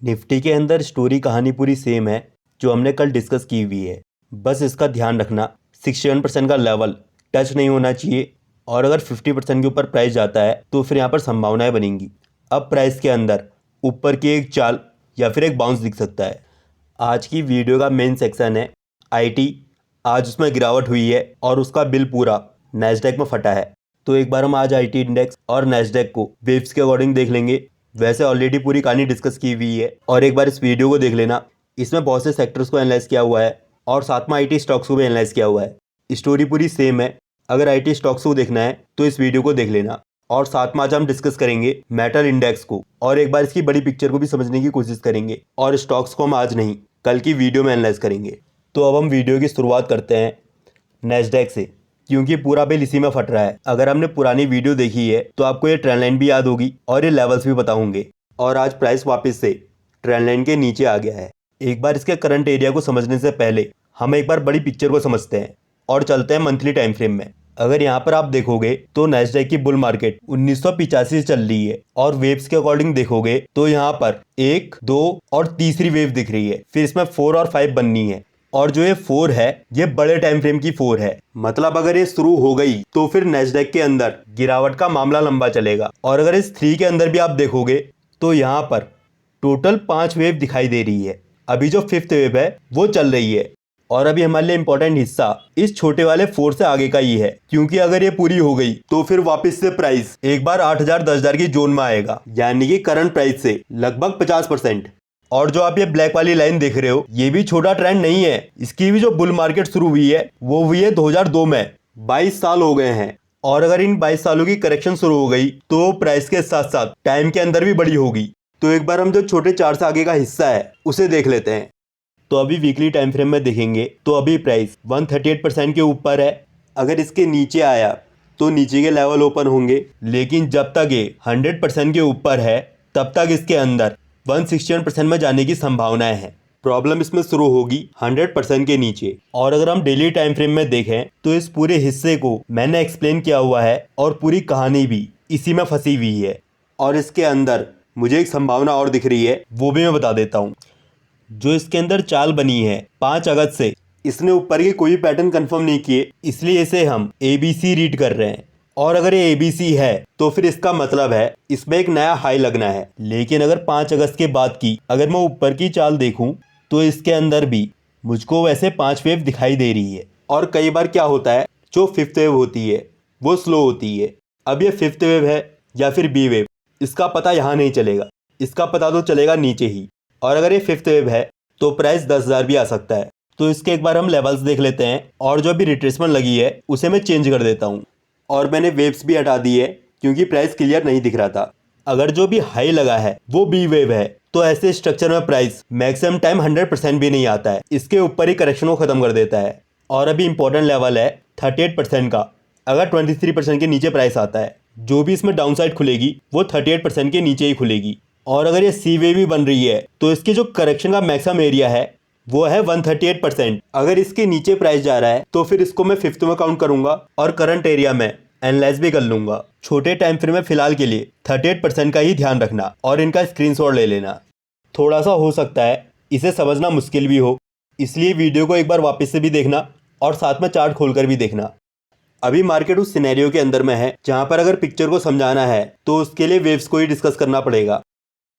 Nifty के अंदर story कहानी पूरी सेम है जो हमने कल डिस्कस की हुई है। बस इसका ध्यान रखना 67% का लेवल टच नहीं होना चाहिए और अगर 50% के ऊपर प्राइस जाता है तो फिर यहाँ पर संभावनाएं बनेंगी। अब प्राइस के अंदर ऊपर की एक चाल या फिर एक बाउंस दिख सकता है। आज की वीडियो का मेन सेक्शन है आईटी। आज उसमें गिरावट हुई है और उसका बिल पूरा नैस्डैक में फटा है। तो एक बार हम आज आईटी इंडेक्स और नैस्डैक को वेव्स के अकॉर्डिंग देख लेंगे। वैसे ऑलरेडी पूरी कहानी डिस्कस की हुई है और एक बार इस वीडियो को देख लेना। इसमें बहुत से सेक्टर्स को एनालाइज किया हुआ है और साथ में आईटी स्टॉक्स को भी एनालाइज किया हुआ है। स्टोरी पूरी सेम है। अगर आईटी स्टॉक्स को देखना है तो इस वीडियो को देख लेना। और साथ में आज हम डिस्कस करेंगे मेटल इंडेक्स को और एक बार इसकी बड़ी पिक्चर को भी समझने की कोशिश करेंगे। और स्टॉक्स को हम आज नहीं कल की वीडियो में एनालाइज करेंगे। तो अब हम वीडियो की शुरुआत करते हैं नैस्डैक से, क्योंकि पूरा बिल इसी में फट रहा है। अगर हमने पुरानी वीडियो देखी है तो आपको ये ट्रेंड लाइन भी याद होगी और ये लेवल्स भी पता होंगे। और आज प्राइस वापस से ट्रेंड लाइन के नीचे आ गया है। एक बार इसके करंट एरिया को समझने से पहले हम एक बार बड़ी पिक्चर को समझते हैं और चलते हैं मंथली टाइम फ्रेम में। अगर यहाँ पर आप देखोगे तो नैस्डैक की बुल मार्केट 1985 से चल रही है और वेव्स के अकॉर्डिंग देखोगे तो यहाँ पर 1, 2 और तीसरी वेव दिख रही है। फिर इसमें 4 और 5 बननी है और जो ये 4 है ये बड़े टाइम फ्रेम की 4 है। मतलब अगर ये शुरू हो गई तो फिर नैस्डैक के अंदर गिरावट का मामला लंबा चलेगा। और अगर इस 3 के अंदर भी आप देखोगे तो यहाँ पर टोटल 5 वेव दिखाई दे रही है। अभी जो 5th वेव है वो चल रही है और अभी हमारे लिए इंपॉर्टेंट हिस्सा इस छोटे वाले 4 से आगे का ही है, क्योंकि अगर ये पूरी हो गई तो फिर वापस से प्राइस एक बार 8,000 10,000 की जोन में आएगा, यानी कि करंट प्राइस से लगभग 50%। और जो आप ये ब्लैक वाली लाइन देख रहे हो ये भी छोटा ट्रेंड नहीं है। इसकी भी जो बुल मार्केट शुरू हुई है वो हुई है 2002 में। 22 साल हो गए हैं और अगर इन 22 सालों की करेक्शन शुरू हो गई तो प्राइस के साथ साथ टाइम के अंदर भी बड़ी होगी। तो एक बार हम जो छोटे 4 से आगे का हिस्सा है उसे देख लेते हैं। तो अभी वीकली टाइम फ्रेम में देखेंगे तो अभी प्राइस 138% के ऊपर है। अगर इसके नीचे आया तो नीचे के लेवल ओपन होंगे, लेकिन जब तक ये 100% के ऊपर है तब तक इसके अंदर 161% में जाने की संभावनाएं हैं। प्रॉब्लम इसमें शुरू होगी 100% के नीचे। और अगर हम डेली टाइम फ्रेम में देखें तो इस पूरे हिस्से को मैंने एक्सप्लेन किया हुआ है और पूरी कहानी भी इसी में फंसी हुई है। और इसके अंदर मुझे एक संभावना और दिख रही है, वो भी मैं बता देता हूँ। जो इसके अंदर चाल बनी है 5 अगस्त से, इसने ऊपर के कोई पैटर्न कंफर्म नहीं किए, इसलिए इसे हम ABC रीड कर रहे हैं। और अगर ये ABC है तो फिर इसका मतलब है इसमें एक नया हाई लगना है। लेकिन अगर 5 अगस्त के बाद की अगर मैं ऊपर की चाल देखूं तो इसके अंदर भी मुझको वैसे 5 वेव दिखाई दे रही है। और कई बार क्या होता है, जो 5th वेव होती है वो स्लो होती है। अब ये 5th वेव है या फिर B वेव, इसका पता यहाँ नहीं चलेगा, इसका पता तो चलेगा नीचे ही। और अगर ये 5th वेव है तो प्राइस 10,000 भी आ सकता है। तो इसके एक बार हम लेवल्स देख लेते हैं और जो अभी रिट्रेसमेंट लगी है उसे मैं चेंज कर देता हूँ। और मैंने वेव्स भी हटा दी है क्योंकि प्राइस क्लियर नहीं दिख रहा था। अगर जो भी हाई लगा है वो B वेव है तो ऐसे स्ट्रक्चर में प्राइस मैक्सिमम टाइम 100% भी नहीं आता है, इसके ऊपर ही करेक्शन को खत्म कर देता है। और अभी इंपॉर्टेंट लेवल है 38% का। अगर 23% के नीचे प्राइस आता है, जो भी इसमें डाउन साइड खुलेगी वो 38% के नीचे ही खुलेगी। और अगर ये C वेव भी बन रही है तो इसके जो करेक्शन का मैक्सिमम एरिया है वो है 138%। अगर इसके नीचे प्राइस जा रहा है तो फिर इसको मैं 5th में काउंट करूंगा और करंट एरिया में एनालाइज भी कर लूंगा। छोटे टाइम फ्रेम में फिलहाल के लिए 38% का ही ध्यान रखना और इनका स्क्रीनशॉट ले लेना। थोड़ा सा हो सकता है इसे समझना मुश्किल भी हो, इसलिए वीडियो को एक बार वापस से भी देखना और साथ में चार्ट खोलकर भी देखना। अभी मार्केट उस सिनेरियो के अंदर में है जहाँ पर अगर पिक्चर को समझाना है तो उसके लिए वेव्स को ही डिस्कस करना पड़ेगा।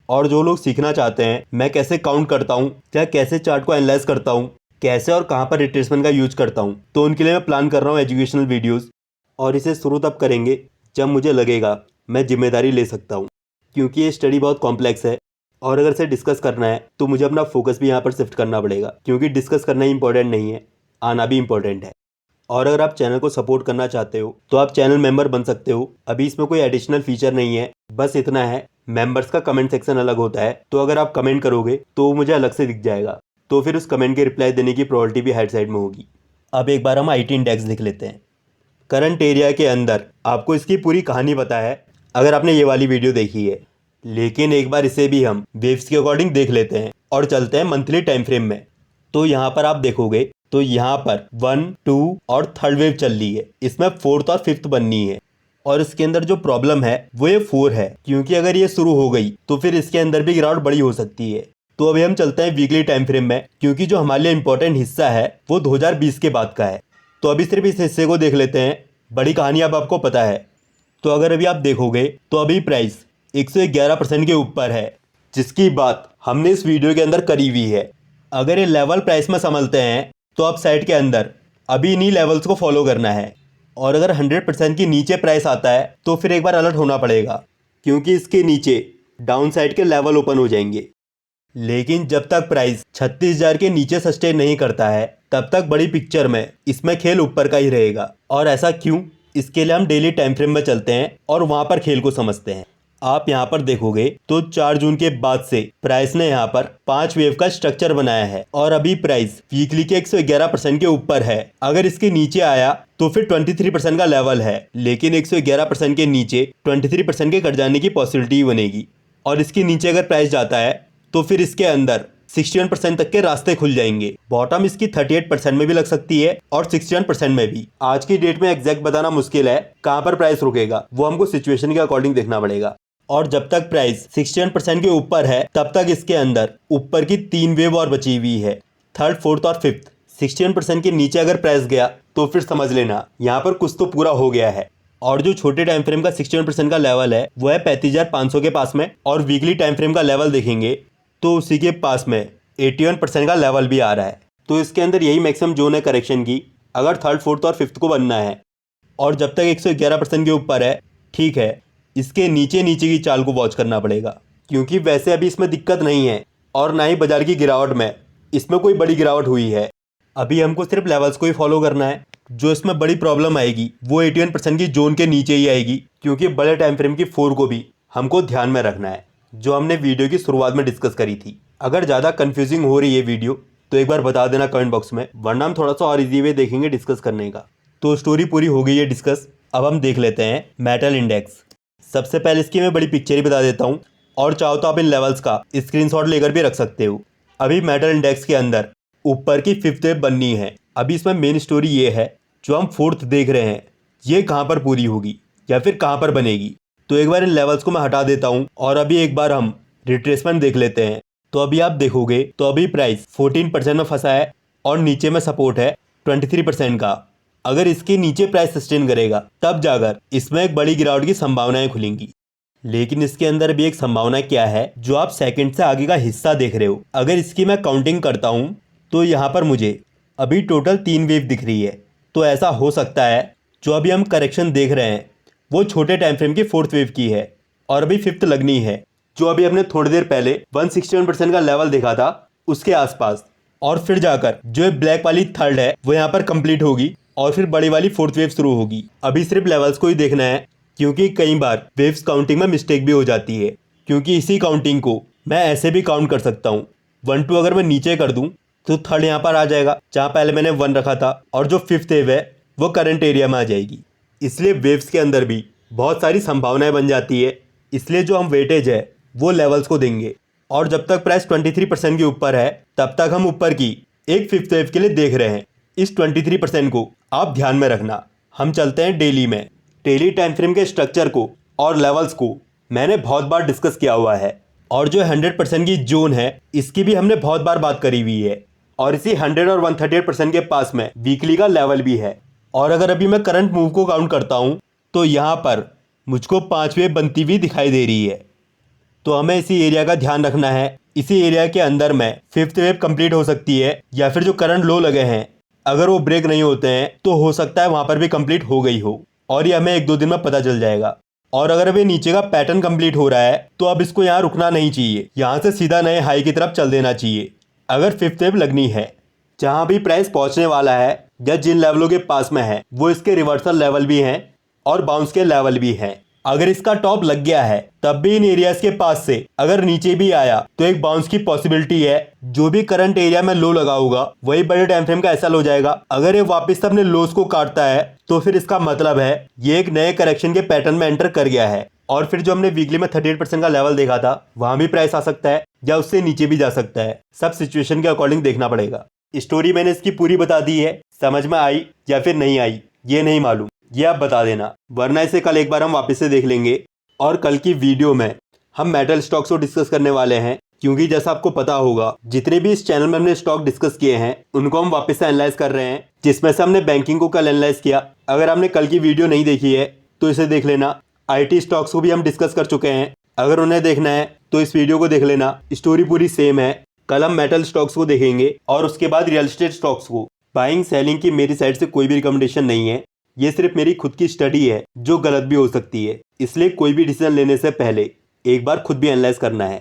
और जो लोग सीखना चाहते हैं मैं कैसे काउंट करता हूँ या कैसे चार्ट को एनालाइज करता हूँ, कैसे और कहाँ पर रिट्रेसमेंट का यूज करता हूँ, तो उनके लिए मैं प्लान कर रहा हूँ एजुकेशनल वीडियोस। और इसे शुरू तब करेंगे जब मुझे लगेगा मैं जिम्मेदारी ले सकता हूँ, क्योंकि ये स्टडी बहुत कॉम्प्लेक्स है और अगर इसे डिस्कस करना है तो मुझे अपना फोकस भी यहाँ पर शिफ्ट करना पड़ेगा, क्योंकि डिस्कस करना ही इंपॉर्टेंट नहीं है, आना भी इंपॉर्टेंट है। और अगर आप चैनल को सपोर्ट करना चाहते हो तो आप चैनल मेंबर बन सकते हो। अभी इसमें कोई एडिशनल फीचर नहीं है, बस इतना है मेंबर्स का कमेंट सेक्शन अलग होता है, तो अगर आप कमेंट करोगे तो मुझे अलग से दिख जाएगा, तो फिर उस कमेंट के रिप्लाई देने की प्रोबेबिलिटी भी हाइट साइड में होगी। अब एक बार हम आईटी इंडेक्स देख लेते हैं। करंट एरिया के अंदर आपको इसकी पूरी कहानी पता है अगर आपने ये वाली वीडियो देखी है, लेकिन एक बार इसे भी हम वेव्स के अकॉर्डिंग देख लेते हैं और चलते हैं मंथली टाइम फ्रेम में। तो यहाँ पर आप देखोगे तो यहाँ पर 1, 2 और 3rd वेव चल रही है, इसमें 4th और 5th बननी है। और इसके अंदर जो प्रॉब्लम है वो ये 4 है, क्योंकि अगर ये शुरू हो गई तो फिर इसके अंदर भी गिरावट बड़ी हो सकती है। तो अभी हम चलते हैं वीकली टाइम फ्रेम में, क्योंकि जो हमारे लिए इंपॉर्टेंट हिस्सा है वो 2020 के बाद का है। तो अभी सिर्फ इस हिस्से को देख लेते हैं, बड़ी कहानी अब आपको पता है। तो अगर अभी आप देखोगे तो अभी प्राइस 111% के ऊपर है, जिसकी बात हमने इस वीडियो के अंदर करी हुई है। अगर ये लेवल प्राइस में समझते हैं तो आप साइट के अंदर अभी इन्हीं लेवल्स को फॉलो करना है, और अगर 100% के नीचे प्राइस आता है तो फिर एक बार अलर्ट होना पड़ेगा, क्योंकि इसके नीचे डाउन साइड के लेवल ओपन हो जाएंगे। लेकिन जब तक प्राइस 36,000 के नीचे सस्टेन नहीं करता है तब तक बड़ी पिक्चर में इसमें खेल ऊपर का ही रहेगा। और ऐसा क्यों, इसके लिए हम डेली टाइम फ्रेम में चलते हैं और वहां पर खेल को समझते हैं। आप यहाँ पर देखोगे तो 4 जून के बाद से प्राइस ने यहाँ पर 5 वेव का स्ट्रक्चर बनाया है, और अभी प्राइस वीकली के 111% के ऊपर है। अगर इसके नीचे आया तो फिर 23% का लेवल है, लेकिन 111% के नीचे 23% के कट जाने की पॉसिबिलिटी बनेगी। और इसके नीचे अगर प्राइस जाता है तो फिर इसके अंदर 61% तक के रास्ते खुल जाएंगे। बॉटम इसकी 38% में भी लग सकती है और 61% में भी। आज की डेट में एग्जैक्ट बताना मुश्किल है कहाँ पर प्राइस रुकेगा, वो हमको सिचुएशन के अकॉर्डिंग देखना पड़ेगा। और जब तक प्राइस 61% के ऊपर है तब तक इसके अंदर ऊपर की 3 वेव और बची हुई है, 3rd, 4th और 5th। 61% के नीचे अगर प्राइस गया तो फिर समझ लेना यहाँ पर कुछ तो पूरा हो गया है। और जो छोटे टाइम फ्रेम का 61% का लेवल है वो है 35,500 के पास में, और वीकली टाइम फ्रेम का लेवल देखेंगे तो उसी के पास में 81% का लेवल भी आ रहा है। तो इसके अंदर यही मैक्सिमम जोन है करेक्शन की, अगर 3rd, 4th और 5th को बनना है। और जब तक 111% के ऊपर है ठीक है, इसके नीचे नीचे की चाल को वॉच करना पड़ेगा, क्योंकि वैसे अभी इसमें दिक्कत नहीं है और ना ही बाजार की गिरावट में इसमें कोई बड़ी गिरावट हुई है। अभी हमको सिर्फ लेवल्स को ही फॉलो करना है। जो इसमें बड़ी प्रॉब्लम आएगी वो 81% की जोन के नीचे ही आएगी, क्योंकि बड़े टाइम फ्रेम की 4 को भी हमको ध्यान में रखना है, जो हमने वीडियो की शुरुआत में डिस्कस करी थी। अगर ज़्यादा कंफ्यूजिंग हो रही है वीडियो तो एक बार बता देना कमेंट बॉक्स में, वरना हम थोड़ा सा और इजी वे देखेंगे डिस्कस करने का। तो स्टोरी पूरी हो गई है डिस्कस, अब हम देख लेते हैं मेटल इंडेक्स। सबसे पहले इसकी मैं बड़ी पिक्चर ही बता देता हूँ, और चाहो तो आप इन लेवल्स का स्क्रीनशॉट लेकर भी रख सकते हो। अभी मेटल इंडेक्स के अंदर ऊपर की 5th वेव बननी है। अभी इसमें मेन स्टोरी ये है, जो हम 4th देख रहे हैं ये कहाँ पर पूरी होगी या फिर कहाँ पर बनेगी। तो एक बार इन लेवल्स को मैं हटा देता हूँ और अभी एक बार हम रिट्रेसमेंट देख लेते हैं। तो अभी आप देखोगे तो अभी प्राइस 14% में फंसा है और नीचे में सपोर्ट है 23% का। अगर इसके नीचे प्राइस सस्टेन करेगा तब जाकर इसमें एक बड़ी गिरावट की संभावनाएं खुलेंगी। लेकिन इसके अंदर भी एक संभावना क्या है, जो आप सेकंड से आगे का हिस्सा देख रहे हो, अगर इसकी मैं काउंटिंग करता हूं तो यहाँ पर मुझे अभी टोटल 3 वेव दिख रही है। तो ऐसा हो सकता है जो अभी हम करेक्शन देख रहे हैं वो छोटे टाइम फ्रेम की 4th वेव की है, और अभी 5th लगनी है, जो अभी हमने थोड़ी देर पहले 161% का लेवल देखा था उसके आसपास। और फिर जाकर जो ब्लैक वाली 3rd है वो यहाँ पर कंप्लीट होगी और फिर बड़ी वाली 4th वेव शुरू होगी। अभी सिर्फ लेवल्स को ही देखना है, क्योंकि कई बार वेव्स काउंटिंग में मिस्टेक भी हो जाती है, क्योंकि इसी काउंटिंग को मैं ऐसे भी काउंट कर सकता हूँ। 1 2 अगर मैं नीचे कर दूँ तो 3rd यहाँ पर आ जाएगा जहाँ पहले मैंने 1 रखा था, और जो 5th वेव है वो करंट एरिया में आ जाएगी। इसलिए वेव्स के अंदर भी बहुत सारी संभावनाएं बन जाती है, इसलिए जो हम वेटेज है वो लेवल्स को देंगे। और जब तक प्राइस 23% के ऊपर है तब तक हम ऊपर की एक 5th वेव के लिए देख रहे हैं। इस 23% को आप ध्यान में रखना। हम चलते हैं डेली में। डेली टाइम फ्रेम के स्ट्रक्चर को और लेवल्स को मैंने बहुत बार डिस्कस किया हुआ है, और जो 100% की जोन है इसकी भी हमने बहुत बार बात करी हुई है, और इसी 100 और 138% के पास में वीकली का लेवल भी है। और अगर अभी मैं करंट मूव को काउंट करता हूँ तो यहाँ पर मुझको 5 वेव बनती हुई दिखाई दे रही है। तो हमें इसी एरिया का ध्यान रखना है। इसी एरिया के अंदर में 5th वेव कंप्लीट हो सकती है, या फिर जो करंट लो लगे हैं अगर वो ब्रेक नहीं होते हैं तो हो सकता है वहाँ पर भी कंप्लीट हो गई हो, और ये हमें 1-2 दिन में पता चल जाएगा। और अगर अभी नीचे का पैटर्न कंप्लीट हो रहा है तो अब इसको यहाँ रुकना नहीं चाहिए, यहाँ से सीधा नए हाई की तरफ चल देना चाहिए अगर 5th वेव लगनी है। जहाँ भी प्राइस पहुँचने वाला है या जिन लेवलों के पास में है वो इसके रिवर्सल लेवल भी हैं और बाउंस के लेवल भी हैं। अगर इसका टॉप लग गया है तब भी इन एरियाज के पास से अगर नीचे भी आया तो एक बाउंस की पॉसिबिलिटी है। जो भी करंट एरिया में लो लगा होगा वही बड़े टाइम फ्रेम का एसएल हो जाएगा। अगर ये वापस अपने लोस को काटता है तो फिर इसका मतलब है ये एक नए करेक्शन के पैटर्न में एंटर कर गया है। और फिर जो हमने वीकली में 38% का लेवल देखा था वहां भी प्राइस आ सकता है या उससे नीचे भी जा सकता है। सब सिचुएशन के अकॉर्डिंग देखना पड़ेगा। स्टोरी मैंने इसकी पूरी बता दी है, समझ में आई या फिर नहीं आई ये नहीं मालूम, ये आप बता देना, वरना इसे कल एक बार हम वापस से देख लेंगे। और कल की वीडियो में हम मेटल स्टॉक्स को डिस्कस करने वाले हैं, क्योंकि जैसा आपको पता होगा जितने भी इस चैनल में हमने स्टॉक डिस्कस किए हैं उनको हम वापस से एनालाइज कर रहे हैं, जिसमें से हमने बैंकिंग को कल एनालाइज किया। अगर आपने कल की वीडियो नहीं देखी है तो इसे देख लेना। आईटी स्टॉक्स को भी हम डिस्कस कर चुके हैं, अगर उन्हें देखना है तो इस वीडियो को देख लेना। स्टोरी पूरी सेम है। कल हम मेटल स्टॉक्स को देखेंगे और उसके बाद रियल एस्टेट स्टॉक्स को। बाइंग सेलिंग की मेरी साइड से कोई भी रिकमेंडेशन नहीं है, ये सिर्फ मेरी खुद की स्टडी है जो गलत भी हो सकती है, इसलिए कोई भी डिसीजन लेने से पहले एक बार खुद भी एनालाइज करना है।